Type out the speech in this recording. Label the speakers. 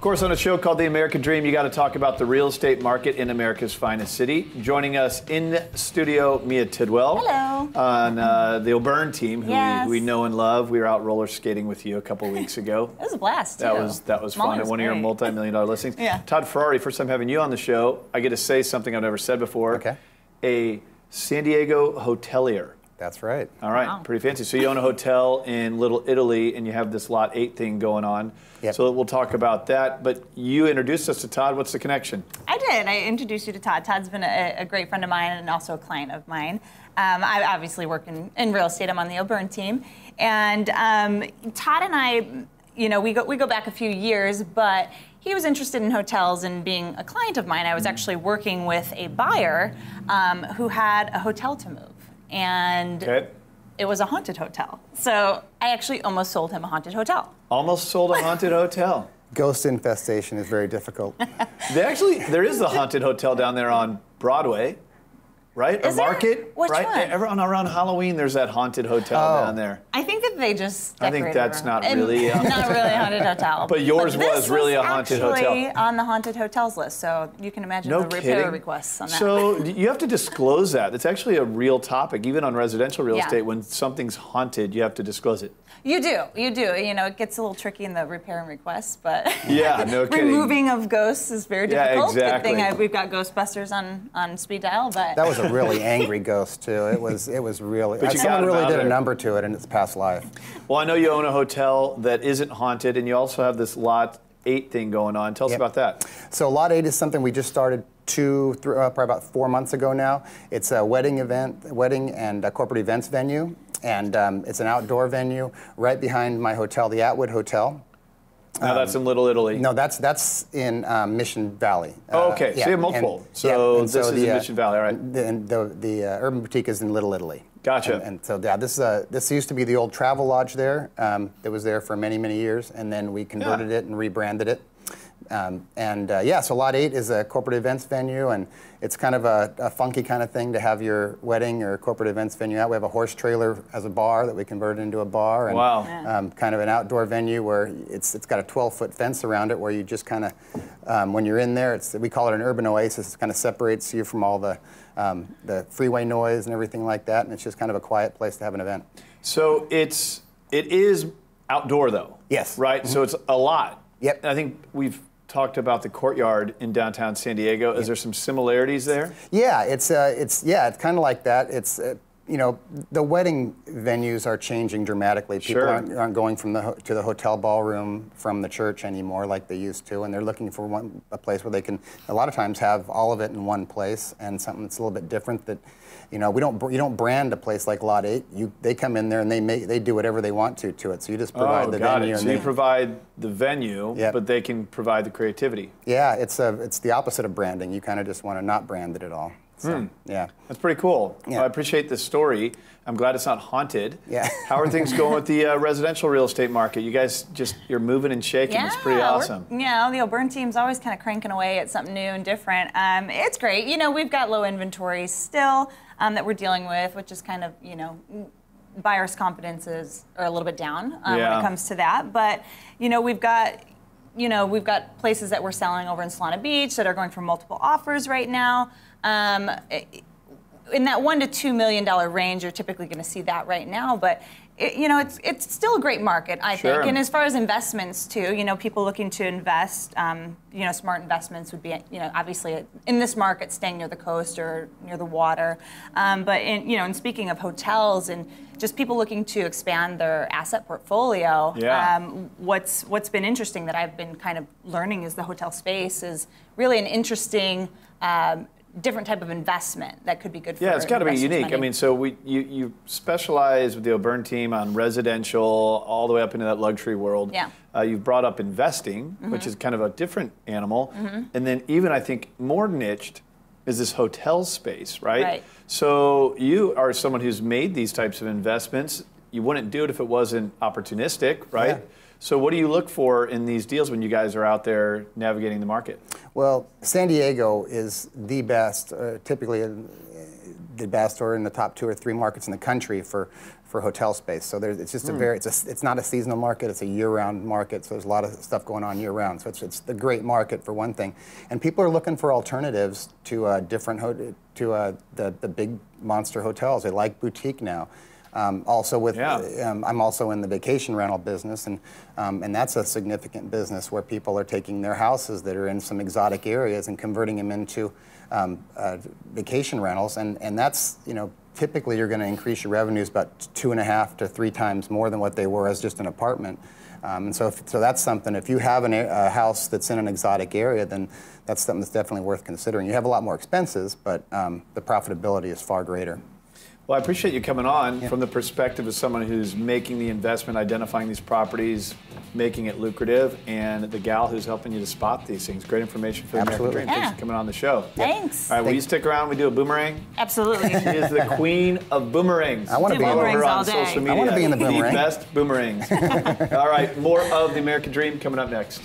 Speaker 1: course, on a show called The American Dream, you got to talk about the real estate market in America's finest city. Joining us in studio, Mia Tidwell.
Speaker 2: Hello.
Speaker 1: On the O'Byrne team, who we know and love. We were out roller skating with you a couple weeks ago.
Speaker 2: It was a blast, too.
Speaker 1: That was fun at one of your multi-million-dollar listings.
Speaker 2: Yeah.
Speaker 1: Todd Ferrari, first time having you on the show. I get to say something I've never said before.
Speaker 3: Okay.
Speaker 1: A San Diego hotelier.
Speaker 3: That's right.
Speaker 1: All right,
Speaker 2: wow.
Speaker 1: Pretty fancy. So you own a hotel in Little Italy, and you have this Lot 8 thing going on.
Speaker 3: Yep.
Speaker 1: So we'll talk about that. But you introduced us to Todd. What's the connection?
Speaker 2: I did. I introduced you to Todd. Todd's been a great friend of mine and also a client of mine. I obviously work in real estate. I'm on the O'Byrne team. And Todd and I, you know, we go back a few years, but he was interested in hotels and being a client of mine. I was actually working with a buyer who had a hotel to move. And it was a haunted hotel. So I actually almost sold him a haunted hotel.
Speaker 1: Almost sold a haunted hotel.
Speaker 3: Ghost infestation is very difficult.
Speaker 1: There is a haunted hotel down there on Broadway, right?
Speaker 2: Is
Speaker 1: a market,
Speaker 2: there? Which
Speaker 1: right?
Speaker 2: one?
Speaker 1: Around Halloween, there's that haunted hotel down there.
Speaker 2: I think that they just
Speaker 1: I think that's
Speaker 2: around.
Speaker 1: not really
Speaker 2: not really a haunted hotel.
Speaker 1: But yours was really a haunted hotel.
Speaker 2: Actually on the haunted hotels list, so you can imagine the repair requests on that.
Speaker 1: So you have to disclose that. It's actually a real topic, even on residential real estate. When something's haunted, you have to disclose it.
Speaker 2: You do. You know, it gets a little tricky in the repair and requests, but
Speaker 1: yeah, no kidding.
Speaker 2: Removing of ghosts is very difficult.
Speaker 1: Yeah, exactly.
Speaker 2: Good thing we've got Ghostbusters on speed dial, but
Speaker 3: that was a really angry ghost too. It was really.
Speaker 1: But
Speaker 3: someone really did a number to it in its past life.
Speaker 1: Well, I know you own a hotel that isn't haunted, and you also have this Lot 8 thing going on. Tell us about that.
Speaker 3: So Lot 8 is something we just started probably about 4 months ago now. It's a wedding and a corporate events venue, and it's an outdoor venue right behind my hotel, the Atwood Hotel.
Speaker 1: Now that's in Little Italy.
Speaker 3: No, that's in Mission Valley.
Speaker 1: Okay, so you have multiple. So this is in Mission Valley, all right.
Speaker 3: The Urban Boutique is in Little Italy.
Speaker 1: Gotcha.
Speaker 3: And so yeah, this used to be the old Travel Lodge there. It was there for many, many years, and then we converted it and rebranded it. So Lot 8 is a corporate events venue, and it's kind of a funky kind of thing to have your wedding or corporate events venue out. We have a horse trailer as a bar that we converted into a bar, and
Speaker 1: wow.
Speaker 3: Kind of an outdoor venue where it's got a 12-foot fence around it, where you just kind of when you're in there, we call it an urban oasis. It kind of separates you from all the freeway noise and everything like that, and it's just kind of a quiet place to have an event.
Speaker 1: So it is outdoor though.
Speaker 3: Yes.
Speaker 1: Right. Mm-hmm. So it's a lot.
Speaker 3: Yep.
Speaker 1: And I think we've talked about the courtyard in downtown San Diego. Is there some similarities there?
Speaker 3: Yeah, it's kind of like that. It's you know, the wedding venues are changing dramatically. People aren't going to the hotel ballroom from the church anymore like they used to, and they're looking for a place where they can a lot of times have all of it in one place, and something that's a little bit different. That, you know, you don't brand a place like Lot 8. They come in there and they do whatever they want to it. So you just provide the venue.
Speaker 1: So you provide the venue, but they can provide the creativity.
Speaker 3: Yeah, it's the opposite of branding. You kind of just want to not brand it at all. So, yeah.
Speaker 1: That's pretty cool.
Speaker 3: Yeah.
Speaker 1: Well, I appreciate the story. I'm glad it's not haunted.
Speaker 3: Yeah.
Speaker 1: How are things going with the residential real estate market? You guys you're moving and shaking. It's pretty awesome.
Speaker 2: The O'Byrne team's always kind of cranking away at something new and different. It's great. You know, we've got low inventory still that we're dealing with, which is kind of, you know, buyers' confidences are a little bit down when it comes to that. But, you know, we've got places that we're selling over in Solana Beach that are going for multiple offers right now. In that $1 to $2 million range, you're typically going to see that right now. But it's still a great market, I think. And as far as investments too, you know, people looking to invest, you know, smart investments would be, you know, obviously in this market, staying near the coast or near the water. But in speaking of hotels and just people looking to expand their asset portfolio, what's been interesting that I've been kind of learning is the hotel space is really an interesting different type of investment that could be good for
Speaker 1: it's got to be unique.
Speaker 2: Money.
Speaker 1: I mean, so you specialize with the O'Byrne team on residential all the way up into that luxury world.
Speaker 2: Yeah.
Speaker 1: You've brought up investing, which is kind of a different animal. And then even, I think, more niched is this hotel space, right?
Speaker 2: Right.
Speaker 1: So you are someone who's made these types of investments. You wouldn't do it if it wasn't opportunistic, right?
Speaker 3: Yeah.
Speaker 1: So what do you look for in these deals when you guys are out there navigating the market?
Speaker 3: Well, San Diego is the best, typically the best or in the top 2 or 3 markets in the country for for hotel space. So it's just it's not a seasonal market, it's a year-round market, so there's a lot of stuff going on year-round. So it's the great market for one thing. And people are looking for alternatives to the big monster hotels. They like boutique now. I'm also in the vacation rental business, and that's a significant business where people are taking their houses that are in some exotic areas and converting them into vacation rentals, and that's, typically you're going to increase your revenues about 2.5 to 3 times more than what they were as just an apartment. And so that's something. If you have a house that's in an exotic area, then that's something that's definitely worth considering. You have a lot more expenses, but the profitability is far greater.
Speaker 1: Well, I appreciate you coming on from the perspective of someone who's making the investment, identifying these properties, making it lucrative, and the gal who's helping you to spot these things. Great information for the American Dream. Thanks for coming on the show.
Speaker 2: Thanks.
Speaker 1: All right, will you stick around? We do a boomerang?
Speaker 2: Absolutely.
Speaker 1: She is the queen of boomerangs.
Speaker 3: I want to be
Speaker 2: boomerangs
Speaker 1: her
Speaker 2: all
Speaker 1: on
Speaker 2: day.
Speaker 1: social media.
Speaker 3: I want to be in the boomerang.
Speaker 1: The best boomerangs. All right, more of the American Dream coming up next.